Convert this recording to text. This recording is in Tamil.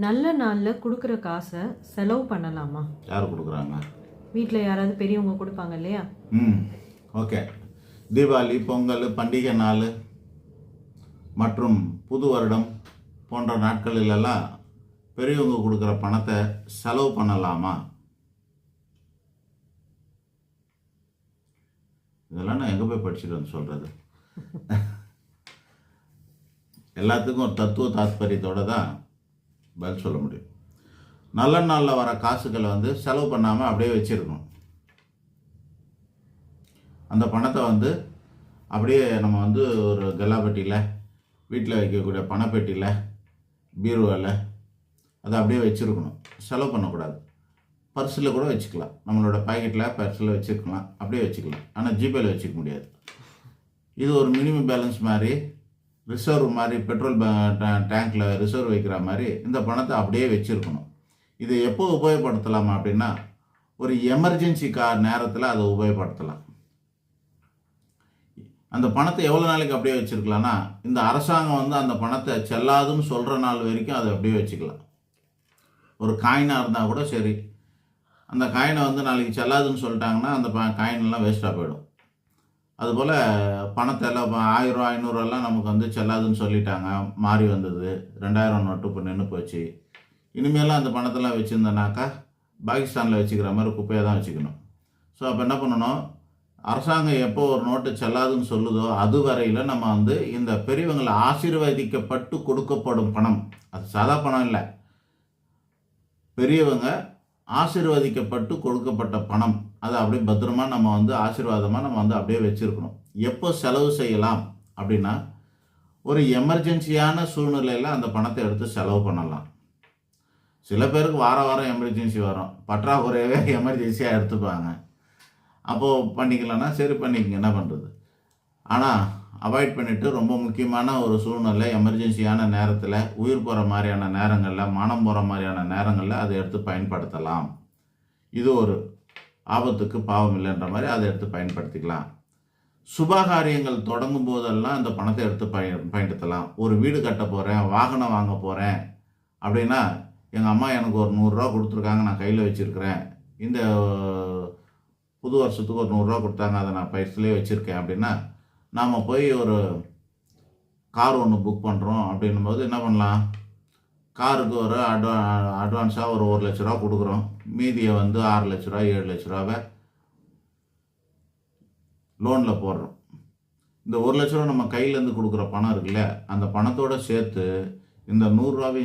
நல்ல நாளில் கொடுக்குற காசை செலவு பண்ணலாமா? யார் கொடுக்குறாங்க? வீட்டில் யாராவது பெரியவங்க கொடுப்பாங்க இல்லையா? ஓகே. தீபாவளி, பொங்கல், பண்டிகை நாள் மற்றும் புது வருடம் போன்ற நாட்களிலெல்லாம் பெரியவங்க கொடுக்குற பணத்தை செலவு பண்ணலாமா? இதெல்லாம் நான் எங்கே போய் படிச்சுட்டு வந்து சொல்கிறது? எல்லாத்துக்கும் ஒரு தத்துவ தாத்பரியத்தோடு தான் பதில் சொல்ல முடியும். நல்ல நாளில் வர காசுகளை செலவு பண்ணாமல் அப்படியே வச்சுருக்கணும். அந்த பணத்தை அப்படியே நம்ம ஒரு கல்லாப்பெட்டியில், வீட்டில் வைக்கக்கூடிய பணப்பெட்டியில், பீரோவில் அதை அப்படியே வச்சுருக்கணும். செலவு பண்ணக்கூடாது. பர்ஸில் கூட வச்சுக்கலாம். நம்மளோட பாக்கெட்டில், பர்ஸில் வச்சுக்கலாம். அப்படியே வச்சுக்கலாம். ஆனால் ஜிபேயில் வச்சுக்க முடியாது. இது ஒரு மினிமம் பேலன்ஸ் மாதிரி, ரிசர்வ் மாதிரி, பெட்ரோல் டேங்க்கில் ரிசர்வ் வைக்கிற மாதிரி இந்த பணத்தை அப்படியே வச்சுருக்கணும். இது எப்போ உபயோகப்படுத்தலாமா அப்படின்னா, ஒரு எமர்ஜென்சி நேரத்தில் அதை உபயோகப்படுத்தலாம். அந்த பணத்தை எவ்வளோ நாளைக்கு அப்படியே வச்சுருக்கலாம்னா, இந்த அரசாங்கம் அந்த பணத்தை செல்லாதுன்னு சொல்கிற நாள் வரைக்கும் அதை அப்படியே வச்சுக்கலாம். ஒரு காயினாக இருந்தால் கூட சரி, அந்த காயினை நாளைக்கு செல்லாதுன்னு சொல்லிட்டாங்கன்னா அந்த காயினெல்லாம் வேஸ்ட்டாக போயிடும். அதுபோல் பணத்தை எல்லாம் 1000, 500 நமக்கு செல்லாதுன்னு சொல்லிட்டாங்க, மாறி வந்தது. 2000 நோட்டு இப்போ நின்று போச்சு. இனிமேலாம் அந்த பணத்தெல்லாம் வச்சுருந்தோன்னாக்கா பாகிஸ்தானில் வச்சுக்கிற மாதிரி குப்பையாக தான் வச்சுக்கணும். ஸோ அப்போ என்ன பண்ணணும், அரசாங்கம் எப்போ ஒரு நோட்டு செல்லாதுன்னு சொல்லுதோ அது வரையில் நம்ம இந்த பெரியவங்களை ஆசீர்வதிக்கப்பட்டு கொடுக்கப்படும் பணம், அது சாதா பணம் இல்லை, பெரியவங்க ஆசீர்வதிக்கப்பட்டு கொடுக்கப்பட்ட பணம், அதை அப்படியே பத்திரமா நம்ம ஆசீர்வாதமாக நம்ம அப்படியே வச்சுருக்கணும். எப்போ செலவு செய்யலாம் அப்படின்னா, ஒரு எமர்ஜென்சியான சூழ்நிலையில் அந்த பணத்தை எடுத்து செலவு பண்ணலாம். சில பேருக்கு வாரம் எமர்ஜென்சி வரும், பற்றாக்குறையவே எமர்ஜென்சியாக எடுத்துப்பாங்க. அப்போது பண்ணிக்கலன்னா சரி பண்ணிக்கங்க, என்ன பண்ணுறது. ஆனால் அவாய்ட் பண்ணிவிட்டு ரொம்ப முக்கியமான ஒரு சூழ்நிலை, எமர்ஜென்சியான நேரத்தில், உயிர் போகிற மாதிரியான நேரங்களில், மானம் போகிற மாதிரியான நேரங்களில் அதை எடுத்து பயன்படுத்தலாம். இது ஒரு ஆபத்துக்கு பாவம் இல்லைன்ற மாதிரி அதை எடுத்து பயன்படுத்திக்கலாம். சுபகாரியங்கள் தொடங்கும் போதெல்லாம் இந்த பணத்தை எடுத்து பயன்படுத்தலாம். ஒரு வீடு கட்ட போகிறேன், வாகனம் வாங்க போகிறேன் அப்படின்னா, எங்கள் அம்மா எனக்கு ஒரு 100 ரூபா கொடுத்துருக்காங்க, நான் கையில் வச்சுருக்கிறேன், இந்த புது வருஷத்துக்கு ஒரு 100 ரூபா கொடுத்தாங்க, அதை நான் பைசிலே வச்சுருக்கேன் அப்படின்னா, நாம் போய் ஒரு கார் ஒன்று புக் பண்ணுறோம் அப்படின்னும்போது என்ன பண்ணலாம், காருக்கு ஒரு அட்வான்ஸாக ஒரு 1 லட்ச ரூபா கொடுக்குறோம். மீதியை 6 லட்ச ரூபா 7 லட்ச ரூபாவை லோனில் போடுறோம். இந்த 1 லட்ச ரூபா நம்ம கையிலேருந்து கொடுக்குற பணம் இருக்குல்ல, அந்த பணத்தோடு சேர்த்து இந்த 100 ரூபாவையும்